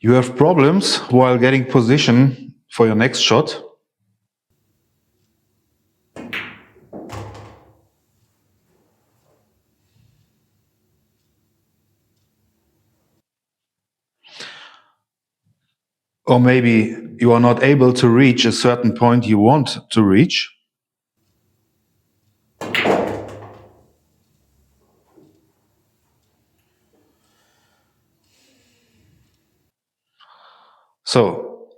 You have problems while getting position for your next shot. Or maybe you are not able to reach a certain point you want to reach. So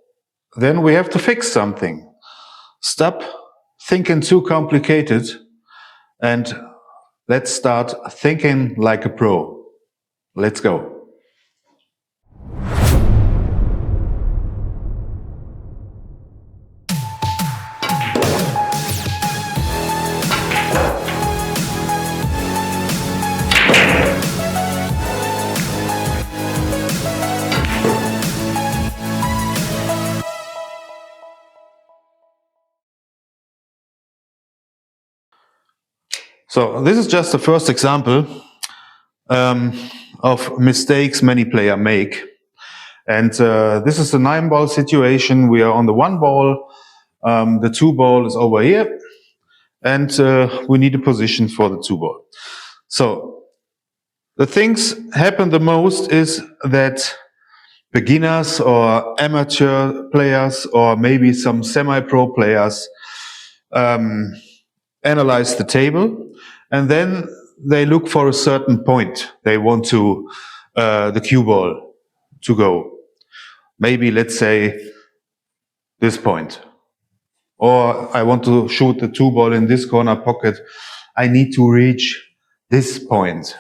then we have to fix something. Stop thinking too complicated and let's start thinking like a pro. Let's go. So this is just the first example of mistakes many players make. And this is a 9-ball situation. We are on the 1 ball. The 2 ball is over here. And we need a position for the 2 ball. So the things happen the most is that beginners or amateur players or maybe some semi-pro players analyze the table and then they look for a certain point. They want to the cue ball to go. Maybe let's say this point. Or I want to shoot the 2 ball in this corner pocket. I need to reach this point.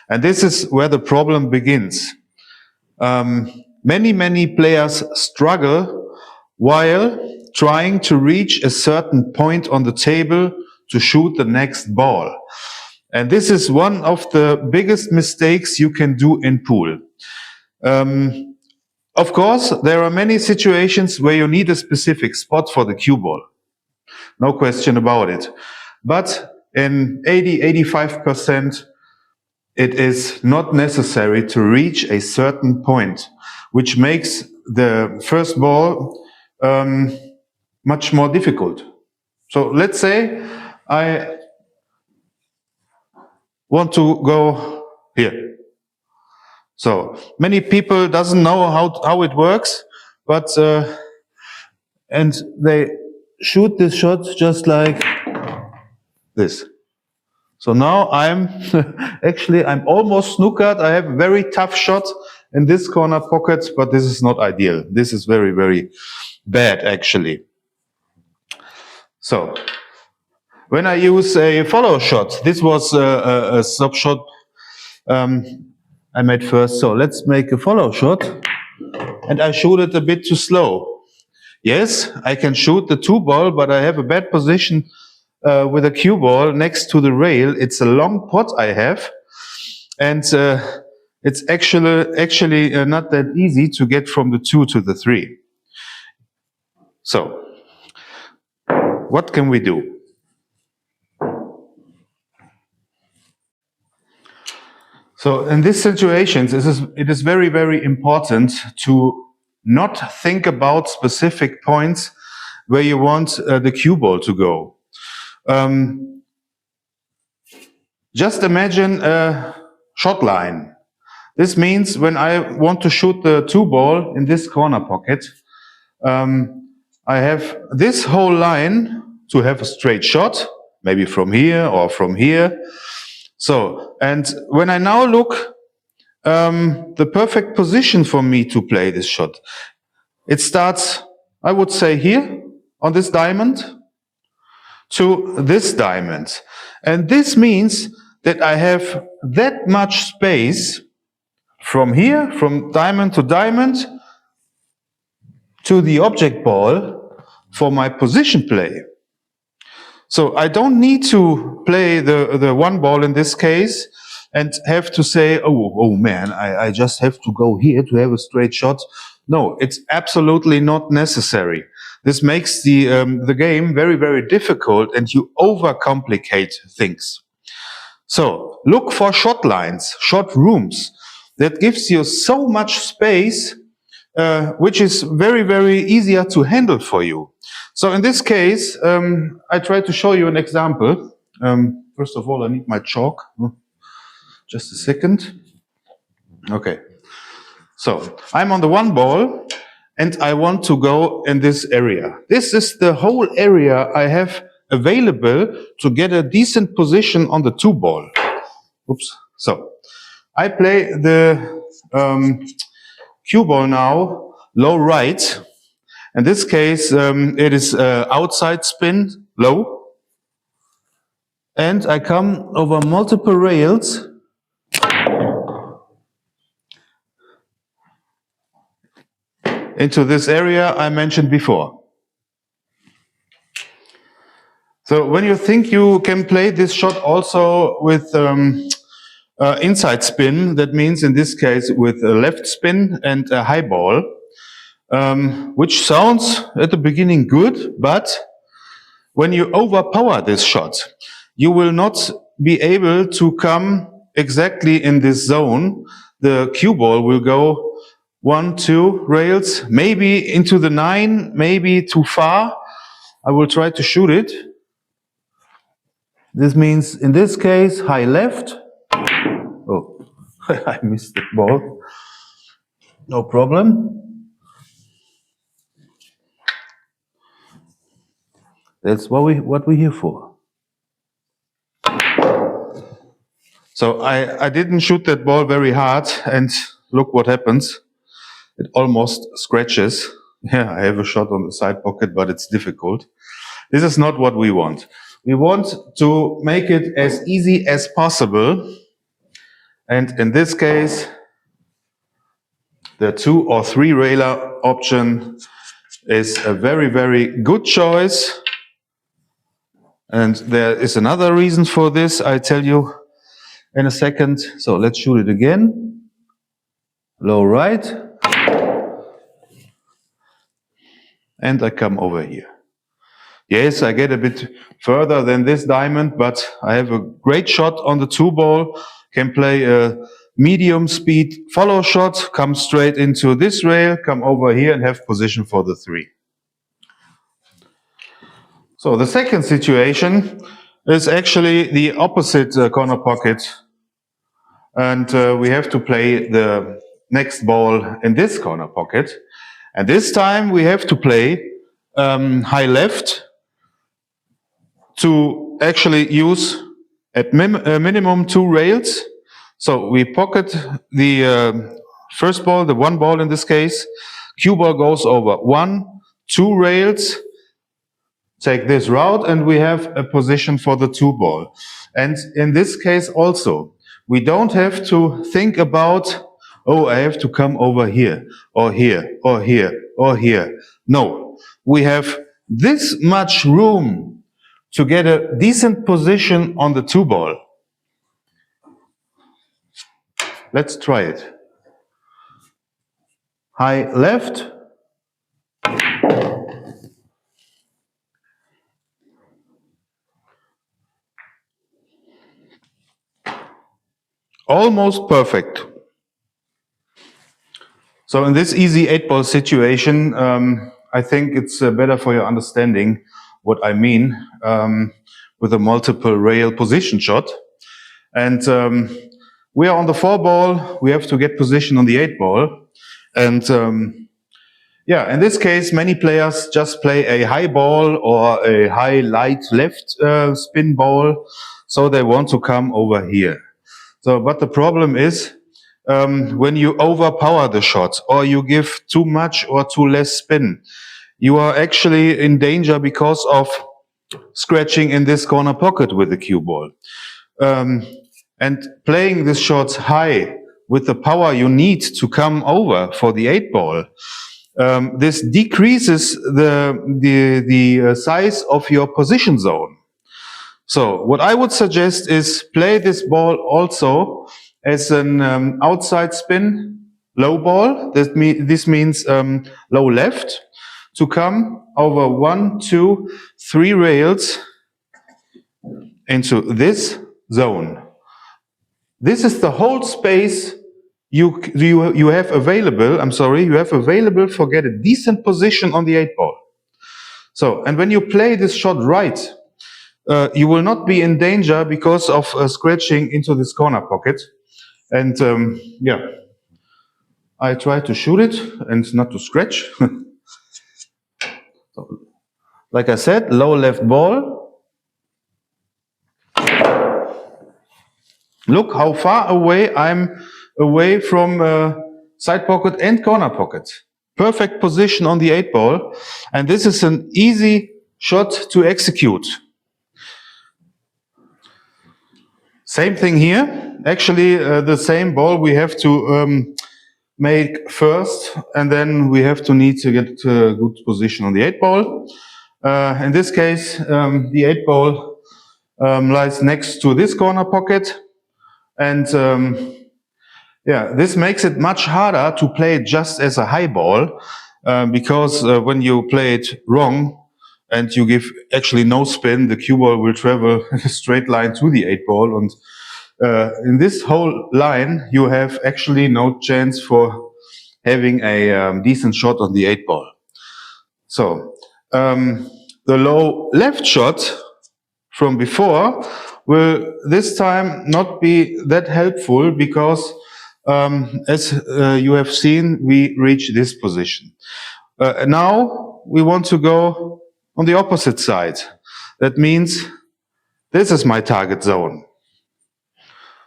And this is where the problem begins. Many players struggle while trying to reach a certain point on the table to shoot the next ball. And this is one of the biggest mistakes you can do in pool. Of course, there are many situations where you need a specific spot for the cue ball. No question about it. But in 80–85%, it is not necessary to reach a certain point, which makes the first ball much more difficult. So let's say I want to go here. So many people doesn't know how it works, but and they shoot this shot just like this. So now I'm I'm almost snookered. I have a very tough shot in this corner pocket, but this is not ideal. This is very bad actually. So when I use a follow shot, this was a stop shot I made first. So let's make a follow shot and I shoot it a bit too slow. Yes, I can shoot the 2 ball, but I have a bad position with a cue ball next to the rail. It's a long pot I have, and it's actually not that easy to get from the 2 to the 3. So, what can we do? So, in these situations, it is very important to not think about specific points where you want the cue ball to go. Just imagine a shot line. This means when I want to shoot the 2 ball in this corner pocket, I have this whole line to have a straight shot, maybe from here or from here. So, and when I now look the perfect position for me to play this shot, it starts, I would say, here on this diamond to this diamond. And this means that I have that much space from here, from diamond to diamond, to the object ball for my position play. So I don't need to play the 1 ball in this case and have to say, oh man, I just have to go here to have a straight shot. No, it's absolutely not necessary. This makes the game very difficult and you overcomplicate things. So look for shot lines, shot rooms. That gives you so much space which is very, very easier to handle for you. So in this case, I try to show you an example. First of all, I need my chalk. Just a second. Okay. So I'm on the one ball and I want to go in this area. This is the whole area I have available to get a decent position on the two ball. Oops. So I play the cue ball now low right. In this case, it is outside spin low. And I come over multiple rails into this area I mentioned before. So when you think you can play this shot also with inside spin, that means in this case with a left spin and a high ball, which sounds at the beginning good, but when you overpower this shot, you will not be able to come exactly in this zone. The cue ball will go 1, 2 rails, maybe into the 9, maybe too far. I will try to shoot it. This means in this case high left. Oh, I missed the ball. No problem. That's what we're here for. So I didn't shoot that ball very hard, and look what happens. It almost scratches. Yeah, I have a shot on the side pocket, but it's difficult. This is not what we want. We want to make it as easy as possible. And in this case, the 2 or 3 railer option is a very, very good choice. And there is another reason for this, I tell you in a second. So let's shoot it again. Low right. And I come over here. Yes, I get a bit further than this diamond, but I have a great shot on the two ball. Can play a medium speed follow shot, come straight into this rail, come over here and have position for the 3. So the second situation is actually the opposite corner pocket. And we have to play the next ball in this corner pocket. And this time we have to play high left to actually use at minimum 2 rails. So we pocket the first ball, the one ball in this case. Cue ball goes over 1, 2 rails. Take this route and we have a position for the 2 ball. And in this case also, we don't have to think about, oh, I have to come over here, or here, or here, or here. No, we have this much room to get a decent position on the 2 ball. Let's try it. High left. Almost perfect. So in this easy 8-ball situation, I think it's better for your understanding what I mean with a multiple rail position shot. And we are on the 4 ball, we have to get position on the 8 ball. And yeah, in this case, many players just play a high ball or a high light left spin ball. So they want to come over here. So, but the problem is, when you overpower the shot or you give too much or too less spin, you are actually in danger because of scratching in this corner pocket with the cue ball. And playing these shots high with the power you need to come over for the 8 ball, this decreases the size of your position zone. So what I would suggest is play this ball also as an outside spin low ball. This means low left to come over 1, 2, 3 rails into this zone. This is the whole space you have available, you have available for get a decent position on the 8 ball. So, and when you play this shot right, you will not be in danger because of scratching into this corner pocket. And yeah, I try to shoot it and not to scratch. So, like I said, low left ball. Look how far away I'm away from side pocket and corner pocket. Perfect position on the 8 ball. And this is an easy shot to execute. Same thing here. Actually, the same ball we have to make first, and then we have to need to get to a good position on the 8 ball. In this case, the 8 ball lies next to this corner pocket, and yeah, this makes it much harder to play it just as a high ball, because when you play it wrong and you give actually no spin, the cue ball will travel in a straight line to the 8 ball, and in this whole line you have actually no chance for having a decent shot on the 8 ball. So the low left shot from before will this time not be that helpful, because as you have seen, we reach this position. Now we want to go on the opposite side. That means this is my target zone.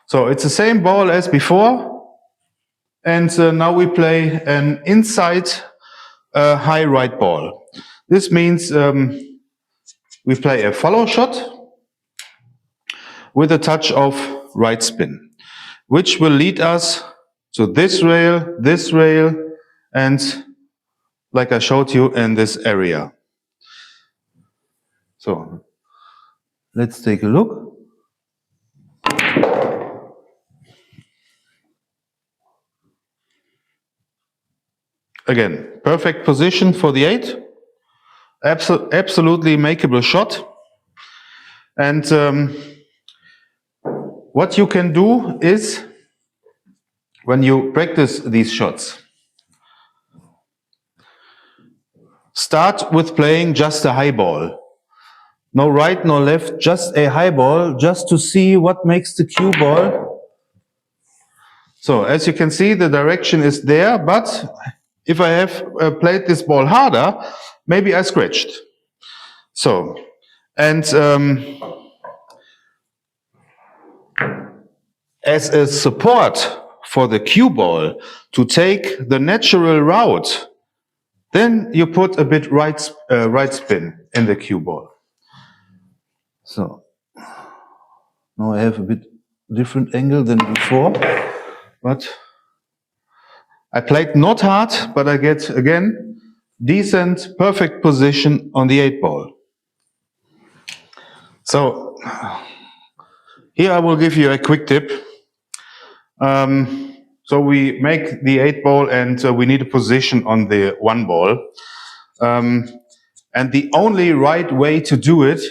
So it's the same ball as before, and now we play an inside high right ball. This means we play a follow shot with a touch of right spin, which will lead us to this rail, and like I showed you in this area. So let's take a look. Again, perfect position for the 8. Absolutely makeable shot. And what you can do is, when you practice these shots, start with playing just a high ball. No right, no left, just a high ball, just to see what makes the cue ball. So as you can see, the direction is there, but if I have played this ball harder, maybe I scratched. So, and as a support for the cue ball to take the natural route, then you put a bit right spin in the cue ball. So now I have a bit different angle than before, but I played not hard, but I get again decent, perfect position on the 8 ball. So here I will give you a quick tip. So we make the 8 ball, and we need a position on the 1 ball. And the only right way to do it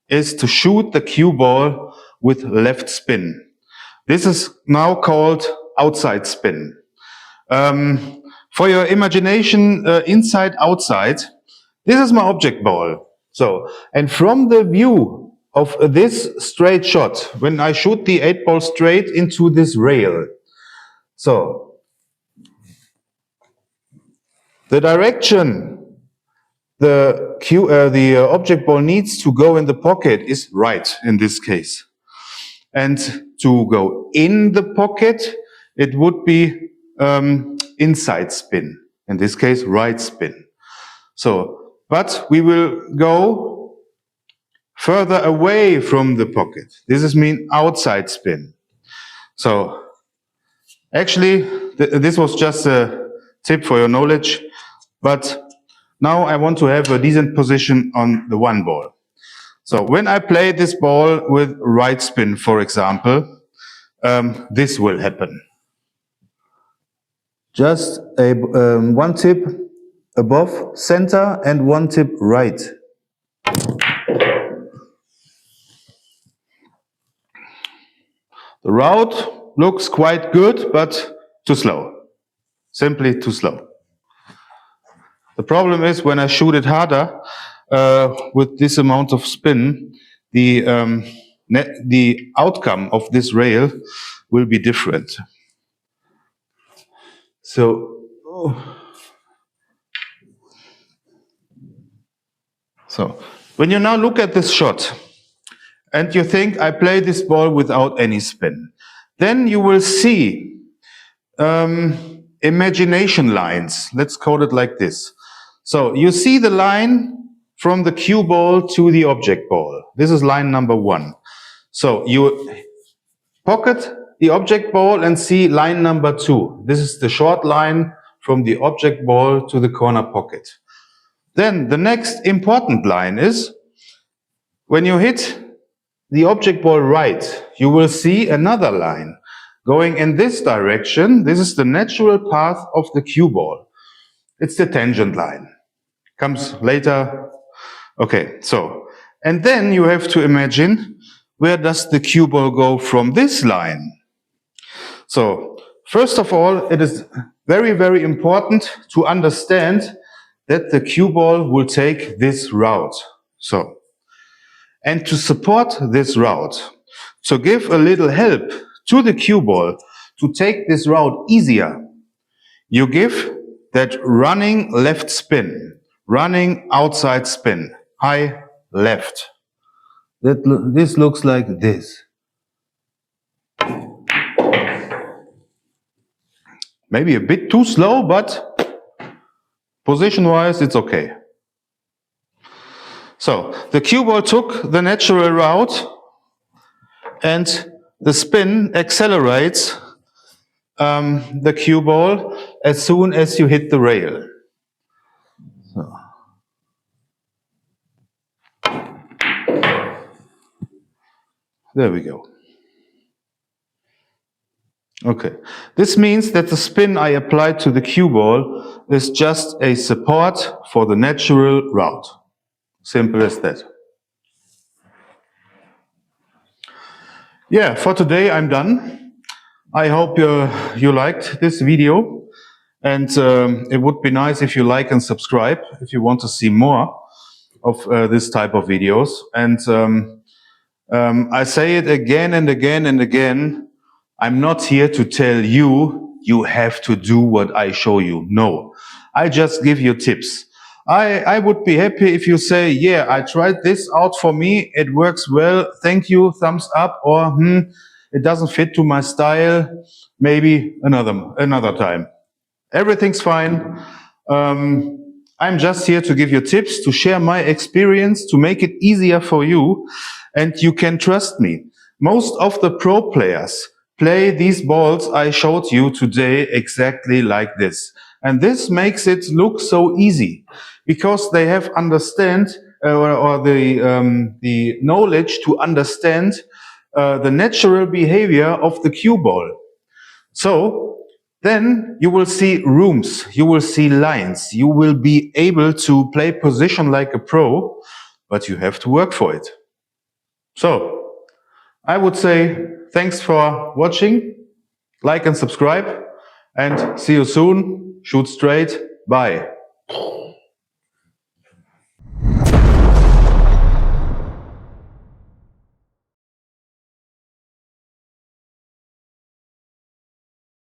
is to shoot the cue ball with left spin. This is now called outside spin. For your imagination, inside, outside, this is my object ball. So, and from the view of this straight shot, when I shoot the 8 ball straight into this rail, so the direction the object ball needs to go in the pocket is right in this case. And to go in the pocket, it would be inside spin. In this case, right spin. So, but we will go further away from the pocket. This is mean outside spin. So, actually, this was just a tip for your knowledge, but now I want to have a decent position on the 1 ball. So when I play this ball with right spin, for example, this will happen. Just a 1 tip above center and 1 tip right. The route looks quite good, but too slow. Simply too slow. The problem is when I shoot it harder with this amount of spin, the outcome of this rail will be different. So when you now look at this shot and you think I play this ball without any spin, then you will see imagination lines. Let's call it like this. So you see the line from the cue ball to the object ball. This is line number 1. So you pocket the object ball and see line number 2. This is the short line from the object ball to the corner pocket. Then the next important line is when you hit the object ball right, you will see another line going in this direction. This is the natural path of the cue ball. It's the tangent line. Comes later. Okay, so, and then you have to imagine where does the cue ball go from this line. So, first of all, it is very, very important to understand that the cue ball will take this route. So, and to support this route, to give a little help to the cue ball to take this route easier, you give that running left spin, running outside spin, high left. This looks like this. Maybe a bit too slow, but position-wise, it's okay. So the cue ball took the natural route and the spin accelerates the cue ball as soon as you hit the rail. So. There we go. Okay. This means that the spin I applied to the cue ball is just a support for the natural route. Simple as that. Yeah, for today I'm done. I hope you liked this video, and it would be nice if you like and subscribe if you want to see more of this type of videos. And I say it again and again and again, I'm not here to tell you, you have to do what I show you. No, I just give you tips. I would be happy if you say, yeah, I tried this out for me, it works well, thank you, thumbs up, or it doesn't fit to my style, maybe another time. Everything's fine. I'm just here to give you tips, to share my experience, to make it easier for you, and you can trust me. Most of the pro players play these balls I showed you today exactly like this. And this makes it look so easy, because they have the knowledge to understand the natural behavior of the cue ball. So then you will see rooms, you will see lines, you will be able to play position like a pro, but you have to work for it. So I would say thanks for watching, like and subscribe, and see you soon. Shoot straight. Bye.